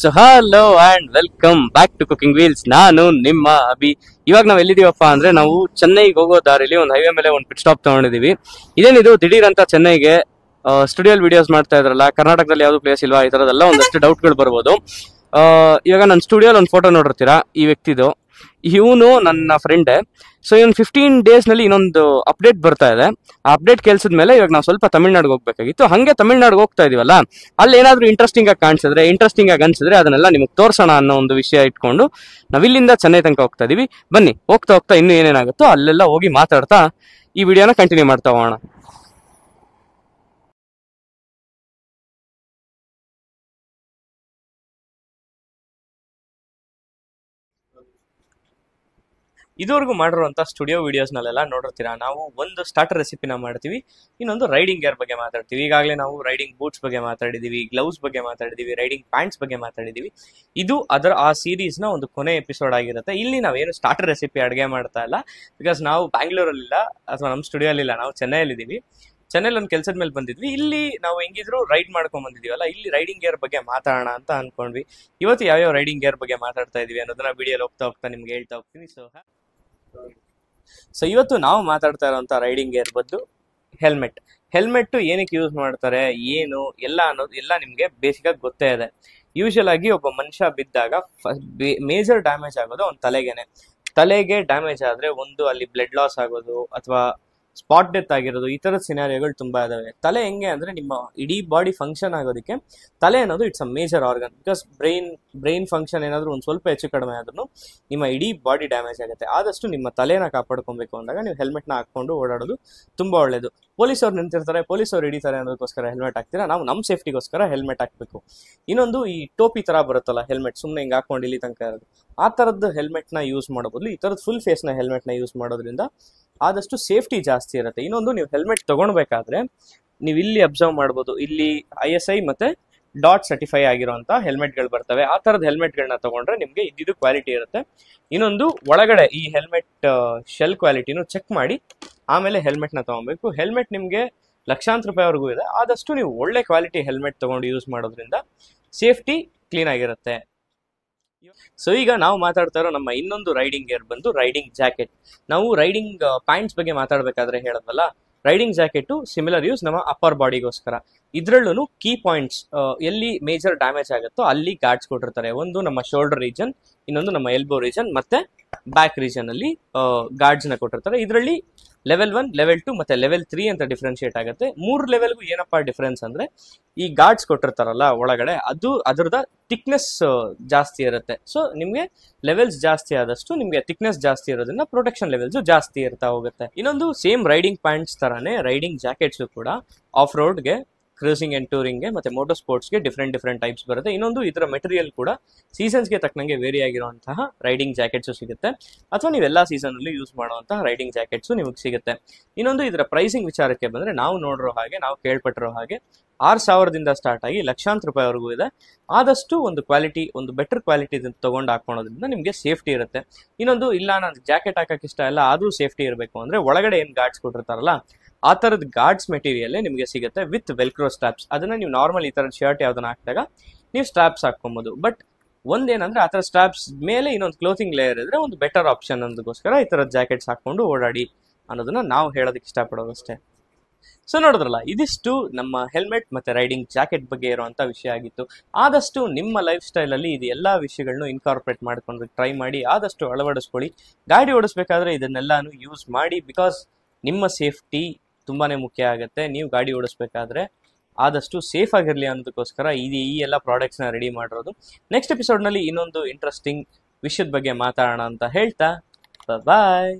So hello and welcome back to cooking wheels. ನಾನು ನಿಮ್ಮ ಅಭಿ. ಇವಾಗ ನಾವು ಎಲ್ಲಿದೀವಪ್ಪ ಅಂದ್ರೆ ನಾವು ಚೆನ್ನೈಗೆ ಹೋಗೋ ದಾರಿಲಿ ಒಂದು ಹೈವೇ ಮೇಲೆ ಒಂದು ಪಿಟ್ ಸ್ಟಾಪ್ ತಗೊಂಡಿದೀವಿ. ಇದೇನಿದು ದಿಢೀರ್ ಅಂತ ಚೆನ್ನೈಗೆ ಸ್ಟುಡಿಯೋಲ್ ವಿಡಿಯೋಸ್ ಮಾಡ್ತಾ ಇದ್ರಲ್ಲ, ಕರ್ನಾಟಕದಲ್ಲಿ ಯಾವ್ದು ಪ್ಲೇಸ್ ಇಲ್ವಾ, ಈ ತರದೆಲ್ಲ ಒಂದಷ್ಟು ಡೌಟ್ಗಳು ಬರ್ಬೋದು. ಇವಾಗ ನನ್ನ ಸ್ಟುಡಿಯೋಲ್ ಒಂದು ಫೋಟೋ ನೋಡಿರ್ತೀರಾ, ಈ ವ್ಯಕ್ತಿದು. ಇವನು ನನ್ನ ಫ್ರೆಂಡೇ. ಸೊ ಇವನ್ 15 days ನಲ್ಲಿ ಇನ್ನೊಂದು ಅಪ್ಡೇಟ್ ಬರ್ತಾ ಇದೆ. ಆ ಅಪ್ಡೇಟ್ ಕೆಲ್ಸದ ಮೇಲೆ ಇವಾಗ ನಾವು ಸ್ವಲ್ಪ ತಮಿಳ್ನಾಡಿಗೆ ಹೋಗ್ಬೇಕಾಗಿತ್ತು. ಹಂಗೆ ತಮಿಳ್ನಾಡಿಗೆ ಹೋಗ್ತಾ ಇದೀವಲ್ಲ, ಅಲ್ಲಿ ಏನಾದ್ರು ಇಂಟ್ರೆಸ್ಟಿಂಗ್ ಆಗಿ ಕಾಣಿಸಿದ್ರೆ, ಇಂಟ್ರೆಸ್ಟಿಂಗ್ ಆಗಿ ಅನ್ಸಿದ್ರೆ ಅದನ್ನೆಲ್ಲ ನಿಮಗೆ ತೋರ್ಸೋಣ ಅನ್ನೋ ಒಂದು ವಿಷಯ ಇಟ್ಕೊಂಡು ನಾವಿಲ್ಲಿಂದ ಚೆನ್ನೈ ತನಕ ಹೋಗ್ತಾ ಇದೀವಿ. ಬನ್ನಿ, ಹೋಗ್ತಾ ಹೋಗ್ತಾ ಇನ್ನೂ ಏನೇನಾಗುತ್ತೋ ಅಲ್ಲೆಲ್ಲ ಹೋಗಿ ಮಾತಾಡ್ತಾ ಈ ವಿಡಿಯೋನ ಕಂಟಿನ್ಯೂ ಮಾಡ್ತಾ ಹೋಗೋಣ. ಇದುವರೆಗೂ ಮಾಡಿರುವಂತ ಸ್ಟುಡಿಯೋ ವಿಡಿಯೋಸ್ನಲ್ಲೆಲ್ಲ ನೋಡಿರ್ತೀರಾ, ನಾವು ಒಂದು ಸ್ಟಾರ್ಟರ್ ರೆಸಿಪಿನ ಮಾಡ್ತೀವಿ, ಇನ್ನೊಂದು ರೈಡಿಂಗ್ ಗೇರ್ ಬಗ್ಗೆ ಮಾತಾಡ್ತೀವಿ. ಈಗಾಗಲೇ ನಾವು ರೈಡಿಂಗ್ ಬೂಟ್ಸ್ ಬಗ್ಗೆ ಮಾತಾಡಿದೀವಿ, ಗ್ಲೌಸ್ ಬಗ್ಗೆ ಮಾತಾಡಿದೀವಿ, ರೈಡಿಂಗ್ ಪ್ಯಾಂಟ್ಸ್ ಬಗ್ಗೆ ಮಾತಾಡಿದೀವಿ. ಇದು ಆ ಸೀರೀಸ್ ನ ಒಂದು ಕೊನೆ ಎಪಿಸೋಡ್ ಆಗಿರುತ್ತೆ. ಇಲ್ಲಿ ನಾವೇನು ಸ್ಟಾರ್ಟರ್ ರೆಸಿಪಿ ಅಡುಗೆ ಮಾಡ್ತಾ ಇಲ್ಲ, ಬಿಕಾಸ್ ನಾವು ಬ್ಯಾಂಗ್ಳೂರಲ್ಲಿಲ್ಲ ಅಥವಾ ನಮ್ಮ ಸ್ಟುಡಿಯೋಲಿಲ್ಲ, ನಾವು ಚೆನ್ನೈಯಲ್ಲಿದ್ದೀವಿ. ಚೆನ್ನೈಲಿ ಒಂದು ಕೆಲಸದ ಮೇಲೆ ಬಂದಿದ್ವಿ. ಇಲ್ಲಿ ನಾವು ಹೆಂಗಿದ್ರು ರೈಡ್ ಮಾಡ್ಕೊಂಡ್ ಬಂದಿದೀವಲ್ಲ, ಇಲ್ಲಿ ರೈಡಿಂಗ್ ಗೇರ್ ಬಗ್ಗೆ ಮಾತಾಡೋಣ ಅಂತ ಅನ್ಕೊಂಡ್ವಿ. ಇವತ್ತು ಯಾವ್ಯಾವ ರೈಡಿಂಗ್ ಗೇರ್ ಬಗ್ಗೆ ಮಾತಾಡ್ತಾ ಇದೀವಿ ಅನ್ನೋದನ್ನ ವಿಡಿಯೋಲಿ ಹೋಗ್ತಾ ಹೋಗ್ತಾ ನಿಮ್ಗೆ ಹೇಳ್ತಾ ಹೋಗ್ತೀನಿ. ಸೊ ಇವತ್ತು ನಾವು ಮಾತಾಡ್ತಾ ಇರುವಂತ ರೈಡಿಂಗ್ ಗೇರ್ ಬದ್ದು ಹೆಲ್ಮೆಟ್ ಏನಕ್ಕೆ ಯೂಸ್ ಮಾಡ್ತಾರೆ, ಏನು ಎಲ್ಲ ಅನ್ನೋದು ಎಲ್ಲ ನಿಮ್ಗೆ ಬೇಸಿಕ್ ಆಗಿ ಗೊತ್ತೇ ಇದೆ. ಯೂಶುವಲ್ ಆಗಿ ಒಬ್ಬ ಮನುಷ್ಯ ಬಿದ್ದಾಗ ಮೇಜರ್ ಡ್ಯಾಮೇಜ್ ಆಗೋದು ಅವ್ನ ತಲೆಗೆ ಡ್ಯಾಮೇಜ್ ಆದ್ರೆ ಒಂದು ಅಲ್ಲಿ ಬ್ಲಡ್ ಲಾಸ್ ಆಗೋದು ಅಥವಾ ಸ್ಪಾಟ್ ಡೆತ್ ಆಗಿರೋದು, ಈ ತರದ ಸಿನಾರಿಯೋಗಳು ತುಂಬಾ ಇದಾವೆ. ತಲೆ ಹೆಂಗೆ ಅಂದ್ರೆ ನಿಮ್ಮ ಇಡೀ ಬಾಡಿ ಫಂಕ್ಷನ್ ಆಗೋದಕ್ಕೆ ತಲೆ ಅನ್ನೋದು it's a major organ. Because brain function ಏನಾದ್ರು ಒಂದು ಸ್ವಲ್ಪ ಹೆಚ್ಚು ಕಡಿಮೆ ಆದ್ರೂ ನಿಮ್ಮ ಇಡೀ ಬಾಡಿ ಡ್ಯಾಮೇಜ್ ಆಗುತ್ತೆ. ಆದಷ್ಟು ನಿಮ್ಮ ತಲೆನ ಕಾಪಾಡ್ಕೊಬೇಕು ಅಂದಾಗ ನೀವು ಹೆಲ್ಮೆಟ್ ನ ಹಾಕೊಂಡು ಓಡಾಡೋದು ತುಂಬಾ ಒಳ್ಳೇದು. ಪೊಲೀಸವ್ರು ನಿಂತಿರ್ತಾರೆ, ಪೊಲೀಸವ್ರು ಹಿಡಿತಾರೆ ಅನ್ನೋದಕ್ಕೋಸ್ಕರ ಹೆಲ್ಮೆಟ್ ಹಾಕ್ತೀರಾ, ನಾವು ನಮ್ಮ ಸೇಫ್ಟಿಗೋಸ್ಕರ ಹೆಲ್ಮೆಟ್ ಹಾಕ್ಬೇಕು. ಇನ್ನೊಂದು ಈ ಟೋಪಿ ತರ ಬರುತ್ತಲ್ಲ ಹೆಲ್ಮೆಟ್, ಸುಮ್ಮನೆ ಹಿಂಗೆ ಹಾಕೊಂಡು ಇಲ್ಲಿ ತನಕ ಇರೋದು, ಆ ತರದ್ದು ಹೆಲ್ಮೆಟ್ ನ ಯೂಸ್ ಮಾಡೋದು, ಈ ತರದ ಫುಲ್ ಫೇಸ್ ನ ಹೆಲ್ಮೆಟ್ ನ ಯೂಸ್ ಮಾಡೋದ್ರಿಂದ ಆದಷ್ಟು ಸೇಫ್ಟಿ ಜಾಸ್ತಿ ಇರುತ್ತೆ. ಇನ್ನೊಂದು, ನೀವು ಹೆಲ್ಮೆಟ್ ತಗೊಳ್ಬೇಕಾದ್ರೆ ನೀವು ಇಲ್ಲಿ ಅಬ್ಸರ್ವ್ ಮಾಡ್ಬೋದು, ಇಲ್ಲಿ ISI ಮತ್ತೆ ಡಾಟ್ ಸರ್ಟಿಫೈ ಆಗಿರುವಂತ ಹೆಲ್ಮೆಟ್ಗಳು ಬರ್ತವೆ. ಆ ತರದ ಹೆಲ್ಮೆಟ್ಗಳನ್ನ ತಗೊಂಡ್ರೆ ನಿಮ್ಗೆ ಇದ್ದಿದ್ದು ಕ್ವಾಲಿಟಿ ಇರುತ್ತೆ. ಇನ್ನೊಂದು, ಒಳಗಡೆ ಈ ಹೆಲ್ಮೆಟ್ ಶೆಲ್ ಕ್ವಾಲಿಟಿನೂ ಚೆಕ್ ಮಾಡಿ ಆಮೇಲೆ ಹೆಲ್ಮೆಟ್ ನ ತಗೊಬೇಕು. ಹೆಲ್ಮೆಟ್ ನಿಮ್ಗೆ ಲಕ್ಷಾಂತರ ರೂಪಾಯಿವರೆಗೂ ಇದೆ. ಆದಷ್ಟು ನೀವು ಒಳ್ಳೆ ಕ್ವಾಲಿಟಿ ಹೆಲ್ಮೆಟ್ ತಗೊಂಡು ಯೂಸ್ ಮಾಡೋದ್ರಿಂದ ಸೇಫ್ಟಿ ಕ್ಲೀನ್ ಆಗಿರುತ್ತೆ. ಸೊ ಈಗ ನಾವು ಮಾತಾಡ್ತಾ ಇರೋ ನಮ್ಮ ಇನ್ನೊಂದು ರೈಡಿಂಗ್ ಗೇರ್ ಬಂದು ರೈಡಿಂಗ್ ಜಾಕೆಟ್. ನಾವು ರೈಡಿಂಗ್ ಪ್ಯಾಂಟ್ಸ್ ಬಗ್ಗೆ ಮಾತಾಡ್ಬೇಕಾದ್ರೆ ಹೇಳದ್ವಲ್ಲ, ರೈಡಿಂಗ್ ಜಾಕೆಟ್ ಸಿಮಿಲರ್ ಯೂಸ್ ನಮ್ಮ ಅಪ್ಪರ್ ಬಾಡಿಗೋಸ್ಕರ. ಇದ್ರಲ್ಲೂ ಕೀ ಪಾಯಿಂಟ್ಸ್, ಎಲ್ಲಿ ಮೇಜರ್ ಡ್ಯಾಮೇಜ್ ಆಗುತ್ತೋ ಅಲ್ಲಿ ಗಾರ್ಡ್ಸ್ ಕೊಟ್ಟಿರ್ತಾರೆ. ಒಂದು ನಮ್ಮ ಶೋಲ್ಡರ್ ರೀಜನ್, ಇನ್ನೊಂದು ನಮ್ಮ ಎಲ್ಬೋ ರೀಜನ್, ಮತ್ತೆ ಬ್ಯಾಕ್ ರೀಜನ್ ಅಲ್ಲಿ ಗಾರ್ಡ್ಸ್ ನ ಕೊಟ್ಟಿರ್ತಾರೆ. ಇದರಲ್ಲಿ ಲೆವೆಲ್ 1, ಲೆವೆಲ್ 2 ಮತ್ತೆ ಲೆವೆಲ್ 3 ಅಂತ ಡಿಫ್ರೆನ್ಶಿಯೇಟ್ ಆಗುತ್ತೆ. 3 ಲೆವೆಲ್ಗೂ ಏನಪ್ಪಾ ಡಿಫ್ರೆನ್ಸ್ ಅಂದ್ರೆ, ಈ ಗಾರ್ಡ್ಸ್ ಕೊಟ್ಟಿರ್ತಾರಲ್ಲ ಒಳಗಡೆ, ಅದ್ರದ ಥಿಕ್ನೆಸ್ ಜಾಸ್ತಿ ಇರುತ್ತೆ. ಸೊ ನಿಮ್ಗೆ ಲೆವೆಲ್ಸ್ ಜಾಸ್ತಿ ಆದಷ್ಟು ನಿಮ್ಗೆ ಥಿಕ್ನೆಸ್ ಜಾಸ್ತಿ ಇರೋದ್ರಿಂದ ಪ್ರೊಟೆಕ್ಷನ್ ಲೆವೆಲ್ಸ್ ಜಾಸ್ತಿ ಇರ್ತಾ ಹೋಗುತ್ತೆ. ಇನ್ನೊಂದು, ಸೇಮ್ ರೈಡಿಂಗ್ ಪ್ಯಾಂಟ್ಸ್ ತರಾನೇ ರೈಡಿಂಗ್ ಜಾಕೆಟ್ಸ್ ಕೂಡ ಆಫ್ ರೋಡ್ಗೆ, ಕ್ರೂಸಿಂಗ್ ಅಂಡ್ ಟೂರಿಂಗ್ಗೆ ಮತ್ತೆ ಮೋಟರ್ ಸ್ಪೋರ್ಟ್ಸ್ಗೆ ಡಿಫ್ರೆಂಟ್ ಟೈಪ್ಸ್ ಬರುತ್ತೆ. ಇನ್ನೊಂದು, ಇದರ ಮೆಟೀರಿಯಲ್ ಕೂಡ ಸೀಸನ್ಸ್ಗೆ ತಕ್ಕನಂಗೆ ವೇರಿ ಆಗಿರುವಂತಹ ರೈಡಿಂಗ್ ಜಾಕೆಟ್ಸ್ ಸಿಗುತ್ತೆ, ಅಥವಾ ನೀವೆಲ್ಲ ಸೀಸನ್ ಅಲ್ಲಿ ಯೂಸ್ ಮಾಡುವಂತಹ ರೈಡಿಂಗ್ ಜಾಕೆಟ್ಸ್ ನಿಮಗೆ ಸಿಗುತ್ತೆ. ಇನ್ನೊಂದು, ಇದರ ಪ್ರೈಸಿಂಗ್ ವಿಚಾರಕ್ಕೆ ಬಂದ್ರೆ, ನಾವು ನೋಡಿರೋ ಹಾಗೆ, ನಾವು ಕೇಳ್ಪಟ್ಟಿರೋ ಹಾಗೆ 6,000ದಿಂದ ಸ್ಟಾರ್ಟ್ ಆಗಿ ಲಕ್ಷಾಂತರ ರೂಪಾಯಿವರೆಗೂ ಇದೆ. ಆದಷ್ಟು ಒಂದು ಕ್ವಾಲಿಟಿ, ಒಂದು ಬೆಟರ್ ಕ್ವಾಲಿಟಿ ತಗೊಂಡು ಹಾಕೋದ್ರಿಂದ ನಿಮಗೆ ಸೇಫ್ಟಿ ಇರುತ್ತೆ. ಇನ್ನೊಂದು, ಇಲ್ಲ ನಾನು ಜಾಕೆಟ್ ಹಾಕಕ್ಕೆ ಇಷ್ಟ ಇಲ್ಲ ಆದ್ರೂ ಸೇಫ್ಟಿ ಇರಬೇಕು ಅಂದ್ರೆ, ಒಳಗಡೆ ಏನ್ ಗಾರ್ಡ್ಸ್ ಕೊಟ್ಟಿರ್ತಾರಲ್ಲ ಆ ತರದ ಗಾರ್ಡ್ಸ್ ಮೆಟೀರಿಯಲ್ ನಿಮಗೆ ಸಿಗುತ್ತೆ ವಿತ್ ವೆಲ್ಕ್ರೋ ಸ್ಟ್ರಾಪ್ಸ್. ಅದನ್ನ ನೀವು ನಾರ್ಮಲ್ ಈ ತರದ ಶರ್ಟ್ ಯಾವ್ದನ್ನ ಹಾಕಿದಾಗ ನೀವು ಸ್ಟ್ರಾಪ್ಸ್ ಹಾಕೊಬಹುದು. ಬಟ್ ಒಂದೇನಂದ್ರೆ, ಆ ತರ ಸ್ಟ್ರಾಪ್ಸ್ ಮೇಲೆ ಇನ್ನೊಂದು ಕ್ಲೋತಿಂಗ್ ಲೇಯರ್ ಇದ್ರೆ ಒಂದು ಬೆಟರ್ ಆಪ್ಷನ್ ಅನ್ನೋದಕ್ಕೋಸ್ಕರ ಈ ತರದ ಜಾಕೆಟ್ಸ್ ಹಾಕೊಂಡು ಓಡಾಡಿ ಅನ್ನೋದನ್ನ ನಾವು ಹೇಳೋದಕ್ಕೆ ಇಷ್ಟಪಡೋದಷ್ಟೇ. ಸೊ ನೋಡಿದ್ರಲ್ಲ, ಇದಿಷ್ಟು ನಮ್ಮ ಹೆಲ್ಮೆಟ್ ಮತ್ತೆ ರೈಡಿಂಗ್ ಜಾಕೆಟ್ ಬಗ್ಗೆ ಇರುವಂತ ವಿಷಯ ಆಗಿತ್ತು. ಆದಷ್ಟು ನಿಮ್ಮ ಲೈಫ್ ಸ್ಟೈಲ್ ಅಲ್ಲಿ ಇದು ಎಲ್ಲಾ ವಿಷಯಗಳನ್ನು ಇನ್ಕಾರ್ಪೊರೇಟ್ ಮಾಡ್ಕೊಂಡು ಟ್ರೈ ಮಾಡಿ, ಆದಷ್ಟು ಅಳವಡಿಸ್ಕೊಳ್ಳಿ. ಗಾಡಿ ಓಡಿಸ್ಬೇಕಾದ್ರೆ ಇದನ್ನೆಲ್ಲಾನು ಯೂಸ್ ಮಾಡಿ, ಬಿಕಾಸ್ ನಿಮ್ಮ ಸೇಫ್ಟಿ ತುಂಬಾನೇ ಮುಖ್ಯ ಆಗುತ್ತೆ. ನೀವು ಗಾಡಿ ಓಡಿಸ್ಬೇಕಾದ್ರೆ ಆದಷ್ಟು ಸೇಫ್ ಆಗಿರ್ಲಿ ಅನ್ನೋದಕ್ಕೋಸ್ಕರ ಈ ಎಲ್ಲ ಪ್ರಾಡಕ್ಟ್ಸ್ ನ ರೆಡಿ ಮಾಡಿರೋದು. ನೆಕ್ಸ್ಟ್ ಎಪಿಸೋಡ್ ನಲ್ಲಿ ಇನ್ನೊಂದು ಇಂಟ್ರೆಸ್ಟಿಂಗ್ ವಿಷಯದ ಬಗ್ಗೆ ಮಾತಾಡೋಣ ಅಂತ ಹೇಳ್ತಾ, ಬಾಯ್.